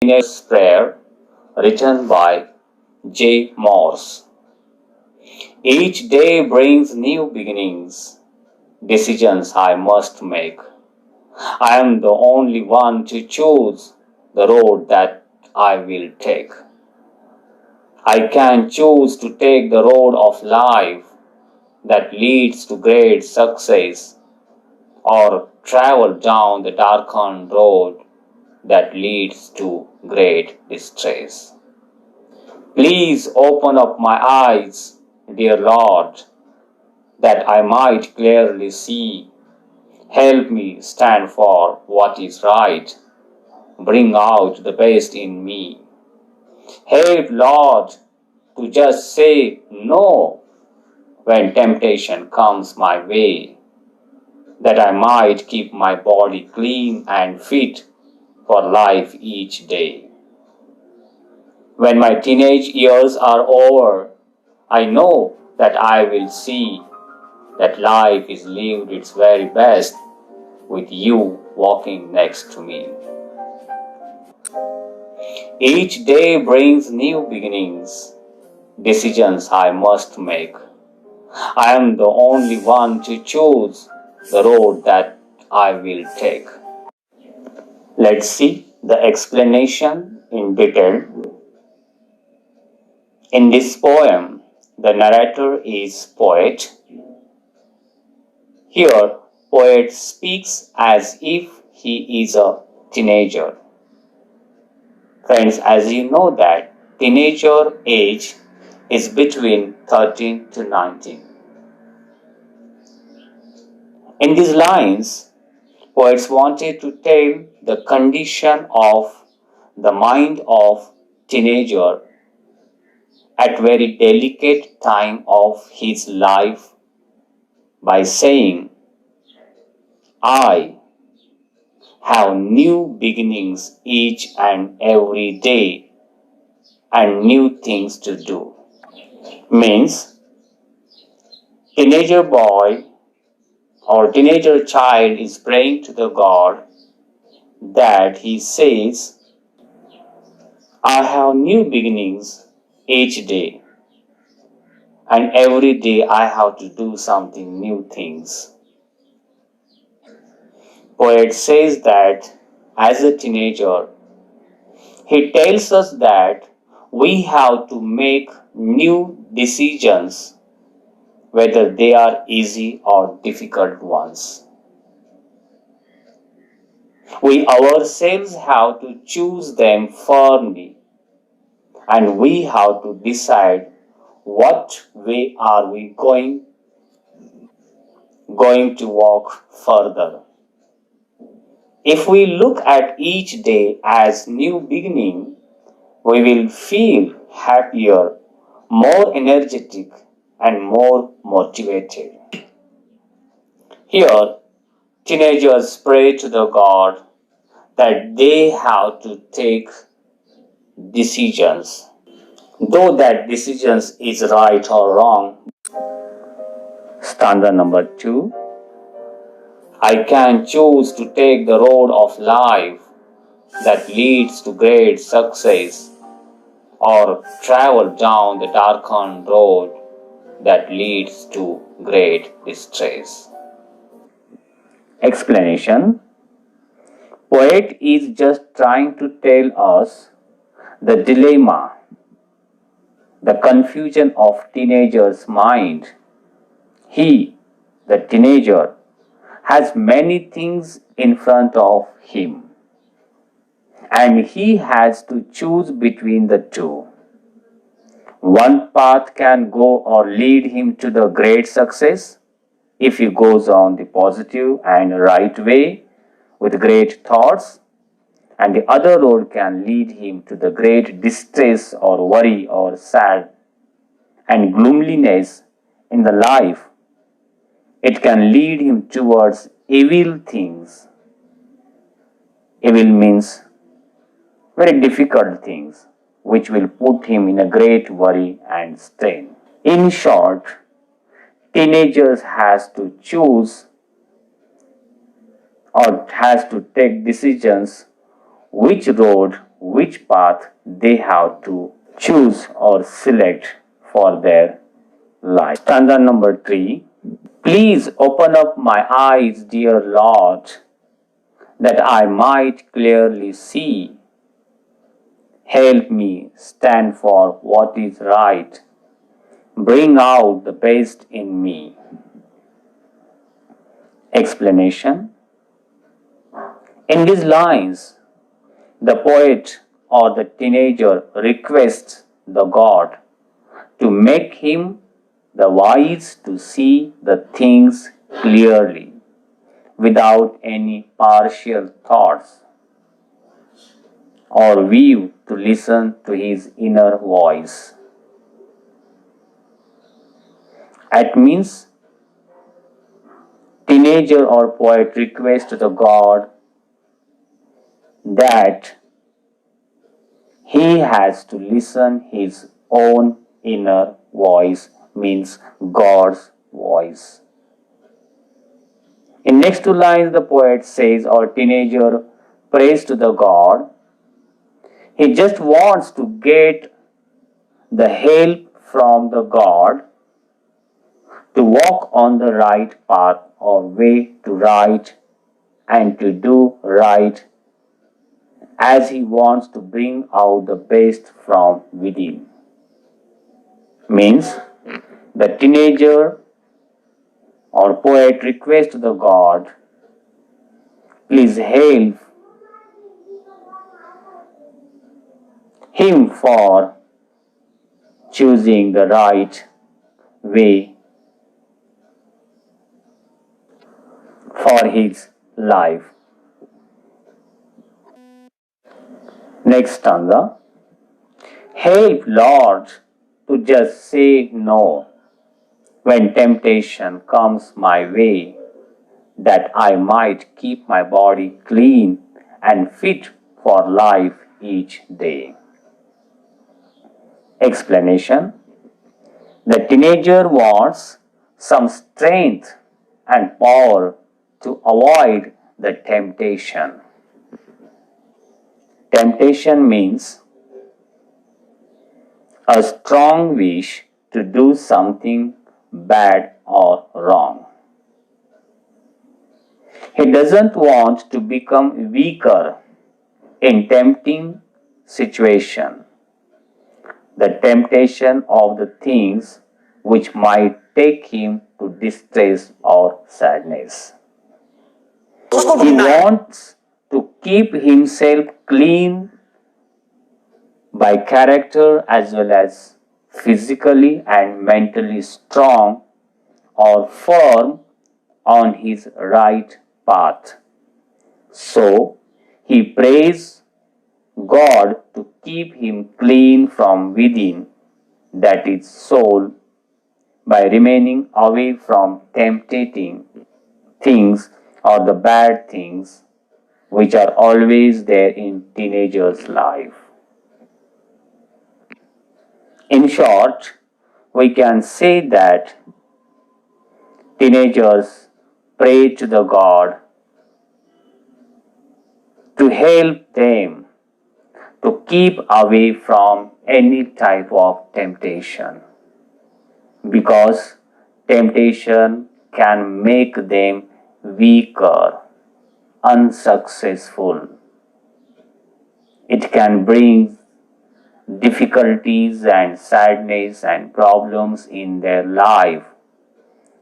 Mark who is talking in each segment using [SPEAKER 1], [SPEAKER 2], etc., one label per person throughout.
[SPEAKER 1] Teenager's Prayer, written by J. Morse. Each day brings new beginnings, decisions I must make. I am the only one to choose the road that I will take. I can choose to take the road of life that leads to great success, or travel down the darkened road that leads to great distress. Please open up my eyes, dear Lord, that I might clearly see. Help me stand for what is right. Bring out the best in me. Help, Lord, to just say no when temptation comes my way, that I might keep my body clean and fit for life each day. When my teenage years are over, I know that I will see that life is lived its very best with you walking next to me. Each day brings new beginnings, decisions I must make. I am the only one to choose the road that I will take. Let's see the explanation in detail. In this poem, the narrator is poet. Here, poet speaks as if he is a teenager. Friends, as you know that teenager age is between 13 to 19. In these lines, poets wanted to tell the condition of the mind of teenager at very delicate time of his life by saying, I have new beginnings each and every day and new things to do. Means, teenager boy or teenager child is praying to the God that he says, I have new beginnings each day and every day I have to do something new things. Poet says that as a teenager, he tells us that we have to make new decisions, whether they are easy or difficult ones. We ourselves have to choose them firmly, and we have to decide what way are we going to walk further. If we look at each day as new beginning, we will feel happier, more energetic, and more motivated. Here, teenagers pray to the God that they have to take decisions. Though that decisions is right or wrong. Stanza number 2. I can choose to take the road of life that leads to great success, or travel down the darkened road that leads to great distress. Explanation. Poet is just trying to tell us the dilemma, the confusion of teenager's mind. He, the teenager, has many things in front of him, and he has to choose between the two. One path can go or lead him to the great success if he goes on the positive and right way with great thoughts, and the other road can lead him to the great distress or worry or sad and gloominess in the life. It can lead him towards evil things. Evil means very difficult things, which will put him in a great worry and strain. In short, teenagers has to choose or has to take decisions which road which path they have to choose or select for their life. Stanza number 3. Please open up my eyes, dear Lord, that I might clearly see. Help me stand for what is right. Bring out the best in me. Explanation. In these lines, the poet or the teenager requests the God to make him the wise to see the things clearly without any partial thoughts, or view to listen to his inner voice. It means teenager or poet requests to the God that he has to listen his own inner voice, means God's voice. In next two lines, the poet says, or teenager prays to the God. He just wants to get the help from the God to walk on the right path or way to right and to do right, as he wants to bring out the best from within. Means the teenager or poet requests to the God, please help him for choosing the right way for his life. Next stanza. Help, Lord, to just say no when temptation comes my way, that I might keep my body clean and fit for life each day. Explanation. The teenager wants some strength and power to avoid the temptation. Temptation means a strong wish to do something bad or wrong. He doesn't want to become weaker in tempting situation, the temptation of the things which might take him to distress or sadness. He wants to keep himself clean by character as well as physically and mentally strong or firm on his right path. So he prays God to keep him clean from within, that is soul, by remaining away from tempting things or the bad things which are always there in teenagers' life. In short, we can say that teenagers pray to the God to help them to keep away from any type of temptation, because temptation can make them weaker, unsuccessful. It can bring difficulties and sadness and problems in their life.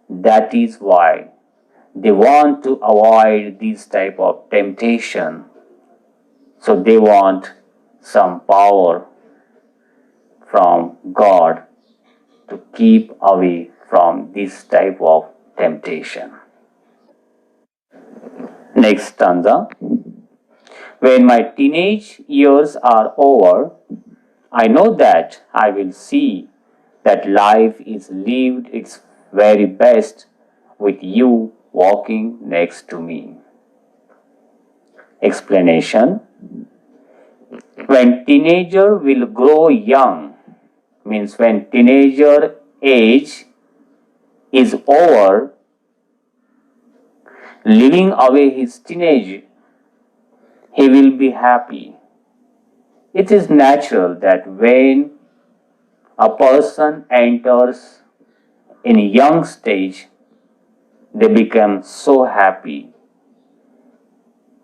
[SPEAKER 1] That is why they want to avoid this type of temptation. So they want some power from God to keep away from this type of temptation. Next stanza. When my teenage years are over, I know that I will see that life is lived its very best with you walking next to me. Explanation. When teenager will grow young, means when teenager age is over, living away his teenage, he will be happy It is natural that when a person enters in a young stage, they become so happy.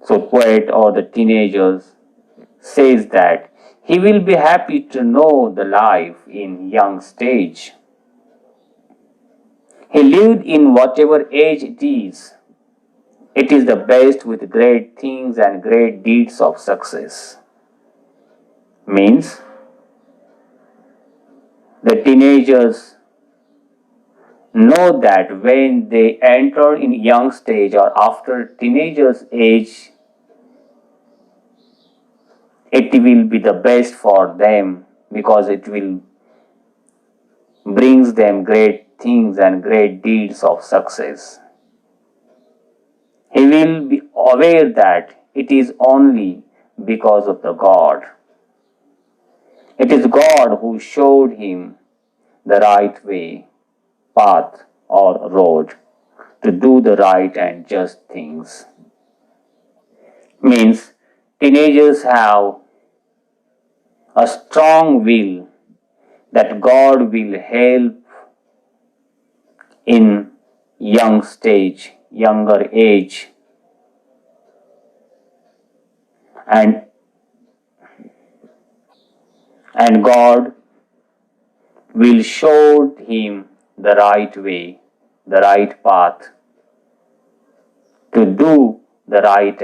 [SPEAKER 1] So poet or the teenagers says that he will be happy to know the life in young stage. He lived in whatever age it is. It is the best with great things and great deeds of success. Means the teenagers know that when they enter in young stage or after teenagers age, it will be the best for them because it will brings them great things and great deeds of success. He will be aware that it is only because of the God. It is God who showed him the right way, path, or road to do the right and just things. Means teenagers have a strong will that God will help in young stage, younger age, and God will show him the right way, the right path to do the right